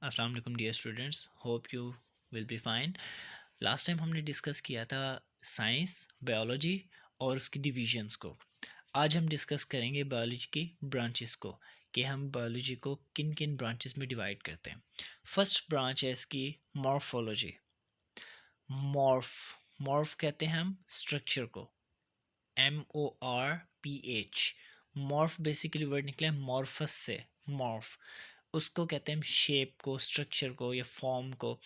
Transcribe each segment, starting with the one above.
अस्सलाम वालेकुम dear students, hope you will be fine. Last time हमने डिस्कस किया था साइंस, बायोलॉजी और उसकी डिविजन्स को। आज हम डिस्कस करेंगे बायोलॉजी की ब्रांचेस को, कि हम बायोलॉजी को किन किन ब्रांचेस में डिवाइड करते हैं। फर्स्ट ब्रांच है इसकी मॉर्फोलॉजी। मॉर्फ मॉर्फ कहते हैं हम स्ट्रक्चर को, MORPH। मॉर्फ बेसिकली वर्ड निकला है मॉर्फस से। मॉर्फ उसको कहते हैं हम शेप को, स्ट्रक्चर को या फॉर्म को।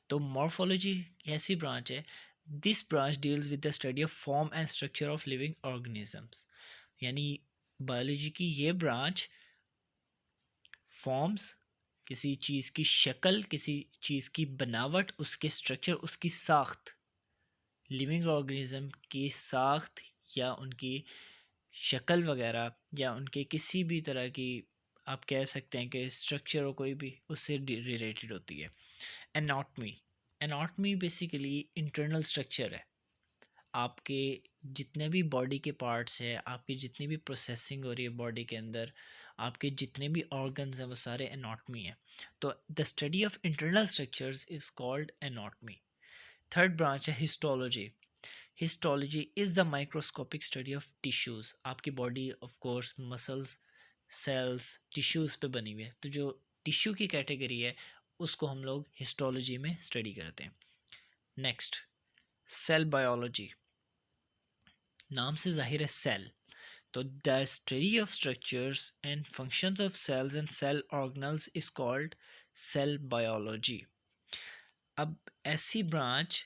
तो मॉर्फोलॉजी ऐसी ब्रांच है, this branch deals with the study of form and structure of living organisms. यानी बायोलॉजी की ये ब्रांच फॉर्म्स, किसी चीज़ की शक्ल, किसी चीज़ की बनावट, उसके स्ट्रक्चर, उसकी साख्त, लिविंग ऑर्गेनिज्म की साख्त या उनकी शक्ल वगैरह या उनके किसी भी तरह की, आप कह सकते हैं कि स्ट्रक्चर हो कोई भी, उससे रिलेटेड होती है। Anatomy anatomy basically internal structure है। आपके जितने भी बॉडी के पार्ट्स हैं, आपकी जितनी भी प्रोसेसिंग हो रही है बॉडी के अंदर, आपके जितने भी ऑर्गन्स हैं, वो सारे एनाटमी हैं। तो the study of internal structures is called anatomy. Third branch है histology. Histology is the microscopic study of tissues. आपकी body of course muscles, cells, tissues पे बनी हुई है, तो जो टिश्यू की कैटेगरी है उसको हम लोग हिस्टोलॉजी में स्टडी करते हैं। Next, cell biology. नाम से जाहिर है सेल, तो the study of structures and functions of cells and cell organelles is called cell biology. अब ऐसी ब्रांच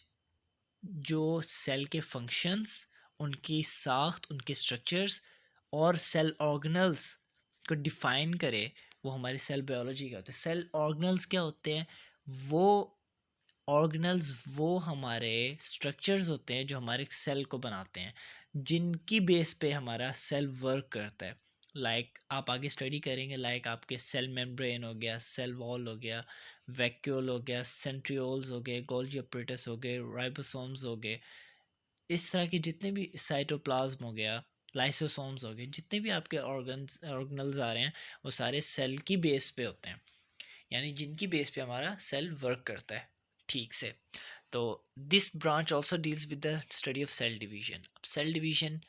जो सेल के फंक्शंस, उनकी साख्त, उनके स्ट्रक्चर्स और सेल ऑर्गेनल्स को डिफ़ाइन करे, वो हमारी सेल बायोलॉजी का होता है। सेल ऑर्गेनल्स क्या होते हैं? वो ऑर्गेनल्स वो हमारे स्ट्रक्चर्स होते हैं जो हमारे सेल को बनाते हैं, जिनकी बेस पे हमारा सेल वर्क करता है। लाइक आप आगे स्टडी करेंगे, लाइक आपके सेल मेम्ब्रेन हो गया, सेल वॉल हो गया, वैक्यूल हो गया, सेंट्रियोल्स हो गए, गोल्गी अपरेटस हो गए, राइबोसोम्स हो गए, इस तरह के जितने भी, साइटोप्लाज्म हो गया, लाइसोसोम्स हो गए, जितने भी आपके ऑर्गेनल्स आ रहे हैं वो सारे सेल की बेस पे होते हैं, यानी जिनकी बेस पे हमारा सेल वर्क करता है ठीक से। तो this branch also deals with the study of cell division. अब सेल डिवीजन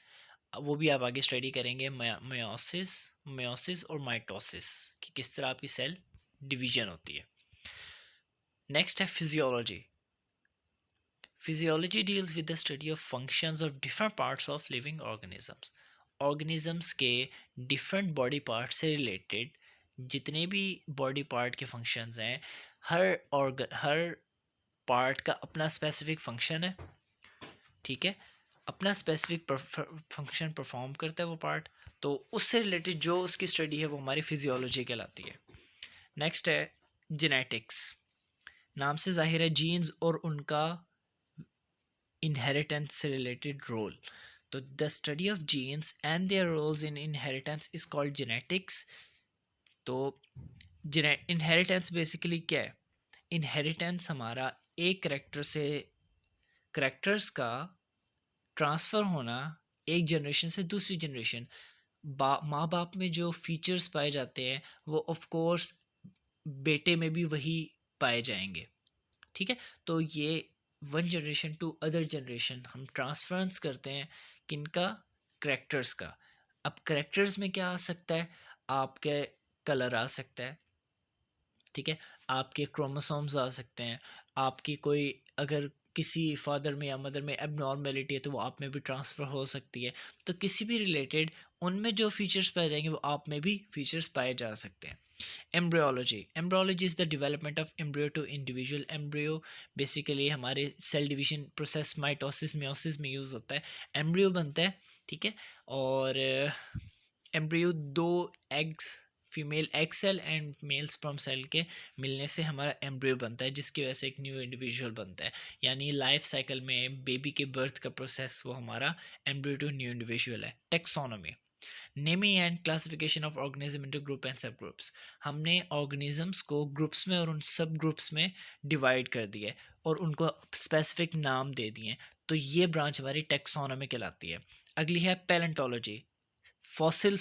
वो भी आप आगे स्टडी करेंगे, मेयोसिस और माइटोसिस, कि किस तरह आपकी सेल डिवीजन होती है। नेक्स्ट है physiology. Physiology deals with the study of functions of different parts of living organisms. Organisms के डिफरेंट बॉडी पार्ट से रिलेटेड जितने भी बॉडी पार्ट के फंक्शंस हैं, हर पार्ट का अपना स्पेसिफिक फंक्शन है, ठीक है, अपना स्पेसिफिक फंक्शन परफॉर्म करता है वो पार्ट। तो उससे रिलेटेड जो उसकी स्टडी है वो हमारी फिजियोलॉजी कहलाती है। नेक्स्ट है जेनेटिक्स। नाम से जाहिर है जीन्स और उनका इनहेरिटेंस से रिलेटेड रोल। तो the study of genes and their roles in inheritance is called genetics. तो इनहेरिटेंस बेसिकली क्या है? इनहेरिटेंस हमारा एक करेक्टर से, करेक्टर्स का ट्रांसफ़र होना एक जनरेशन से दूसरी जनरेशन। माँ बाप में जो फीचर्स पाए जाते हैं वो ऑफ कोर्स बेटे में भी वही पाए जाएंगे, ठीक है। तो ये one generation to other generation हम ट्रांसफरेंस करते हैं किनका? करेक्टर्स का। अब करेक्टर्स में क्या आ सकता है? आपके कलर आ सकता है, ठीक है, आपके क्रोमोसोम्स आ सकते हैं, आपकी कोई अगर किसी फादर में या मदर में एबनॉर्मेलिटी है तो वो आप में भी ट्रांसफ़र हो सकती है। तो किसी भी रिलेटेड उनमें जो फीचर्स पाए जाएंगे वो आप में भी फीचर्स पाए जा सकते हैं। Embryology is the development of embryo to individual. Embryo basically हमारे cell division process mitosis meiosis में यूज़ होता है, एम्ब्रियो बनता है, ठीक है। और एम्ब्रियो दो eggs, female egg cell and males from cell के मिलने से हमारा एम्ब्रियो बनता है, जिसकी वजह से एक न्यू इंडिविजुअल बनता है। यानी लाइफ साइकिल में बेबी के बर्थ का प्रोसेस वो हमारा एम्ब्रियो टू न्यू इंडिविजुअल है। Taxonomy, naming and classification of organism into group and सब ग्रुप्स। हमने ऑर्गेनिजम्स को ग्रुप्स में और उन सब ग्रुप्स में डिवाइड कर दिया है और उनको स्पेसिफिक नाम दे दिए हैं। तो ये ब्रांच हमारी टेक्सोनोमी कहलाती है। अगली है पैलेंटोलॉजी। फॉसिल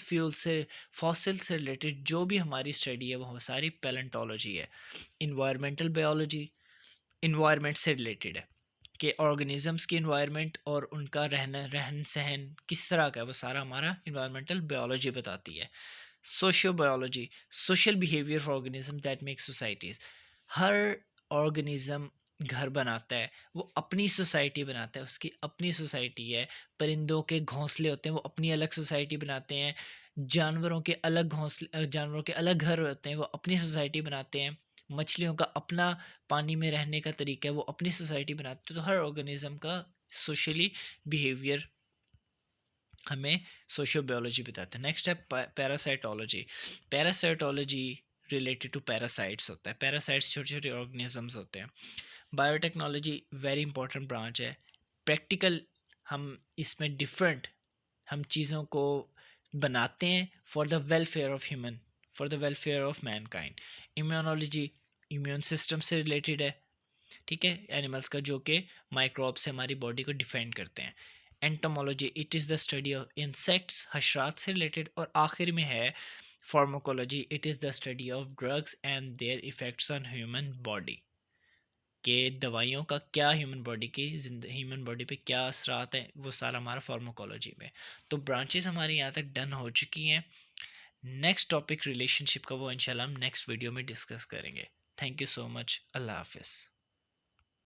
से रिलेटेड जो भी हमारी स्टडी है वो सारी पैलेंटोलॉजी है। इन्वायरमेंटल बायोलॉजी इन्वायरमेंट से रिलेटेड है कि ऑर्गेनिजम्स की इन्वायरमेंट और उनका रहन सहन किस तरह का है, वो सारा हमारा इन्वायरमेंटल बायोलॉजी बताती है। Socio biology social behaviour for organism that make societies. Her organism घर बनाता है, वो अपनी सोसाइटी बनाता है, उसकी अपनी सोसाइटी है। परिंदों के घोंसले होते हैं, वो अपनी अलग सोसाइटी बनाते हैं। जानवरों के अलग घोंसले, जानवरों के अलग घर होते हैं, वो अपनी सोसाइटी बनाते हैं। मछलियों का अपना पानी में रहने का तरीका है, वो अपनी सोसाइटी बनाते हैं। तो हर ऑर्गेनिज्म का सोशली बिहेवियर हमें सोशियो बायोलॉजी बताते हैं। नेक्स्ट है parasitology. Parasitology related to parasites होता है। पैरासाइट्स छोटे छोटे ऑर्गेनिजम्स होते हैं। बायोटेक्नोलॉजी वेरी इंपॉर्टेंट ब्रांच है। प्रैक्टिकल हम इसमें डिफरेंट हम चीज़ों को बनाते हैं for the welfare of human, for the welfare of mankind. Immunology immune system से रिलेटेड है, ठीक है, एनिमल्स का, जो कि माइक्रोब से हमारी बॉडी को डिफेंड करते हैं। Entomology it is the study of insects, हशरात से रिलेटेड। और आखिर में है pharmacology, it is the study of drugs and their effects on human body, के दवाइयों का क्या ह्यूमन बॉडी पे क्या असरात हैं, वो सारा हमारा फार्माकोलॉजी में। तो ब्रांचेस हमारी यहाँ तक डन हो चुकी हैं। नेक्स्ट टॉपिक रिलेशनशिप का, वो इंशाल्लाह हम नेक्स्ट वीडियो में डिस्कस करेंगे। Thank you so much. अल्लाह हाफिज़।